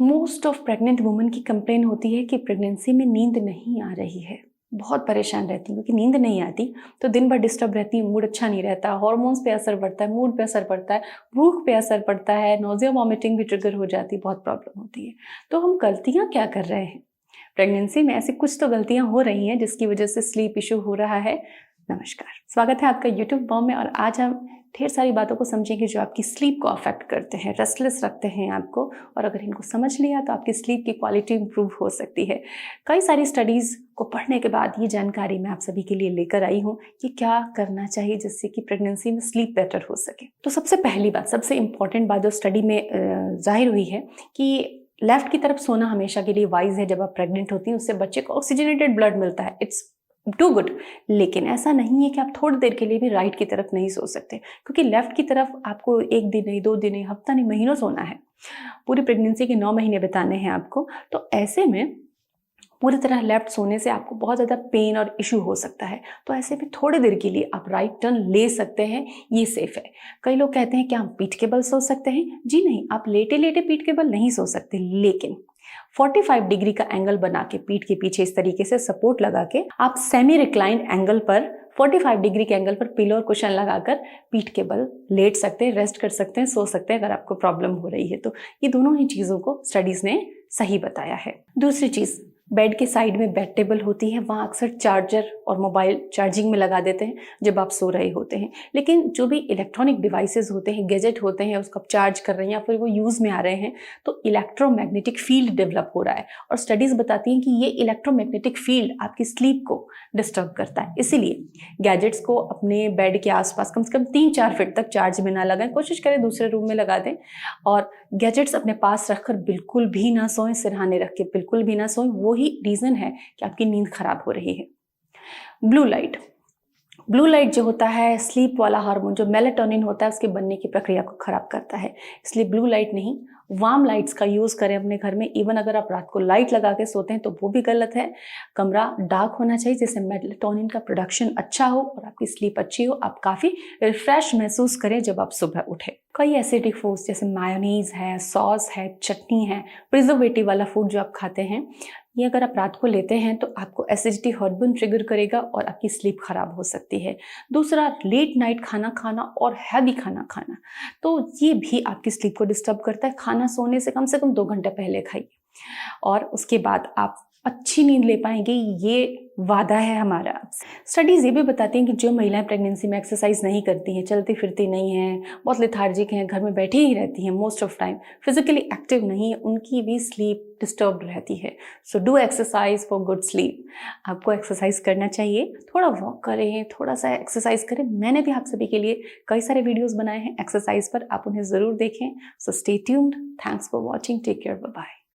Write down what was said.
Most of pregnant women की complain होती है कि प्रेगनेंसी में नींद नहीं आ रही है। बहुत परेशान रहती हैं क्योंकि नींद नहीं आती तो दिन भर डिस्टर्ब रहती है, मूड अच्छा नहीं रहता, हार्मोन्स पे असर पड़ता है, मूड पे असर पड़ता है, भूख पे असर पड़ता है, नोजिया वॉमिटिंग भी ट्रिगर हो जाती है, बहुत प्रॉब्लम होती है। तो हम गलतियां क्या कर रहे हैं? प्रेगनेंसी में ऐसी कुछ तो गलतियां हो रही हैं जिसकी वजह से स्लीप इशू हो रहा है। नमस्कार, स्वागत है आपका यूट्यूब बॉम में। और आज हम ढेर सारी बातों को समझेंगे जो आपकी स्लीप को अफेक्ट करते हैं, रेस्टलेस रखते हैं आपको। और अगर इनको समझ लिया तो आपकी स्लीप की क्वालिटी इंप्रूव हो सकती है। कई सारी स्टडीज़ को पढ़ने के बाद ये जानकारी मैं आप सभी के लिए लेकर आई हूँ कि क्या करना चाहिए जिससे कि प्रेगनेंसी में स्लीप बेटर हो सके। तो सबसे पहली बात, सबसे इंपॉर्टेंट बात जो स्टडी में जाहिर हुई है कि लेफ्ट की तरफ सोना हमेशा के लिए वाइज है। जब आप प्रेग्नेंट होती हैं उससे बच्चे को ऑक्सीजनेटेड ब्लड मिलता है, इट्स टू गुड। लेकिन ऐसा नहीं है कि आप थोड़ी देर के लिए भी राइट की तरफ नहीं सो सकते, क्योंकि लेफ्ट की तरफ आपको एक दिन नहीं, 2 दिन नहीं, हफ्ता नहीं, महीनों सोना है। पूरी प्रेगनेंसी के 9 महीने बिताने हैं आपको। तो ऐसे में पूरी तरह लेफ्ट सोने से आपको बहुत ज़्यादा पेन और इशू हो सकता है। तो ऐसे में थोड़ी देर के लिए आप राइट टर्न ले सकते हैं, ये सेफ है। कई लोग कहते हैं क्या हम पीठ के बल सो सकते हैं? जी नहीं, आप लेटे लेटे पीठ के बल नहीं सो सकते, लेकिन 45 डिग्री का एंगल बना के पीठ के पीछे इस तरीके से सपोर्ट लगा के आप सेमी रिक्लाइंड एंगल पर 45 डिग्री के एंगल पर पिलो और कुशन लगाकर पीठ के बल लेट सकते हैं, रेस्ट कर सकते हैं, सो सकते हैं अगर आपको प्रॉब्लम हो रही है तो। ये दोनों ही चीज़ों को स्टडीज़ ने सही बताया है। दूसरी चीज़, बेड के साइड में बेड टेबल होती है, वहाँ अक्सर चार्जर और मोबाइल चार्जिंग में लगा देते हैं जब आप सो रहे होते हैं। लेकिन जो भी इलेक्ट्रॉनिक डिवाइसेस होते हैं, गैजेट होते हैं, उसको आप चार्ज कर रहे हैं या फिर वो यूज़ में आ रहे हैं तो इलेक्ट्रोमैग्नेटिक फील्ड डेवलप हो रहा है। और स्टडीज़ बताती हैं कि ये इलेक्ट्रोमैग्नेटिक फील्ड आपकी स्लीप को डिस्टर्ब करता है। इसीलिए गैजेट्स को अपने बेड के आसपास कम से कम 3-4 फीट तक चार्ज में ना लगाएं, कोशिश करें दूसरे रूम में लगा दें। और गैजेट्स अपने पास रखकर बिल्कुल भी ना सोएं, सिरहाने रख के बिल्कुल भी ना सोएं। वो ही रीज़न है कि आपकी नींद खराब हो रही है। ब्लू लाइट जो होता है, स्लीप वाला हार्मोन जो मेलाटोनिन होता है, उसके बनने की प्रक्रिया को खराब करता है। इसलिए ब्लू लाइट नहीं, वार्म लाइट्स का यूज़ करें अपने घर में। इवन अगर आप रात को लाइट लगा के सोते हैं तो वो भी गलत है। कमरा डार्क होना चाहिए जिससे मेलाटोनिन का प्रोडक्शन अच्छा हो और आपकी स्लीप अच्छी हो, आप काफ़ी रिफ्रेश महसूस करें जब आप सुबह उठें। कई एसिडिक फूड्स जैसे मायोनीज है, सॉस है, चटनी है, प्रिजर्वेटिव वाला फूड जो आप खाते हैं, ये अगर आप रात को लेते हैं तो आपको एसिडिटी, हार्टबर्न ट्रिगर करेगा और आपकी स्लीप खराब हो सकती है। दूसरा, लेट नाइट खाना खाना और हैवी खाना खाना, तो ये भी आपकी स्लीप को डिस्टर्ब करता है। खाना सोने से कम 2 घंटे पहले खाइए और उसके बाद आप अच्छी नींद ले पाएंगे, ये वादा है हमारा। स्टडीज़ ये भी बताती हैं कि जो महिलाएं प्रेगनेंसी में एक्सरसाइज नहीं करती हैं, चलती फिरती नहीं हैं, बहुत लेथार्जिक हैं, घर में बैठी ही रहती हैं, most of time physically active नहीं है, उनकी भी स्लीप डिस्टर्ब रहती है। So do exercise for good sleep. आपको एक्सरसाइज करना चाहिए, थोड़ा वॉक करें, थोड़ा सा एक्सरसाइज करें। मैंने भी आप सभी के लिए कई सारे वीडियोज़ बनाए हैं एक्सरसाइज पर, आप उन्हें ज़रूर देखें। So stay tuned. Thanks for watching. Take care. Bye bye.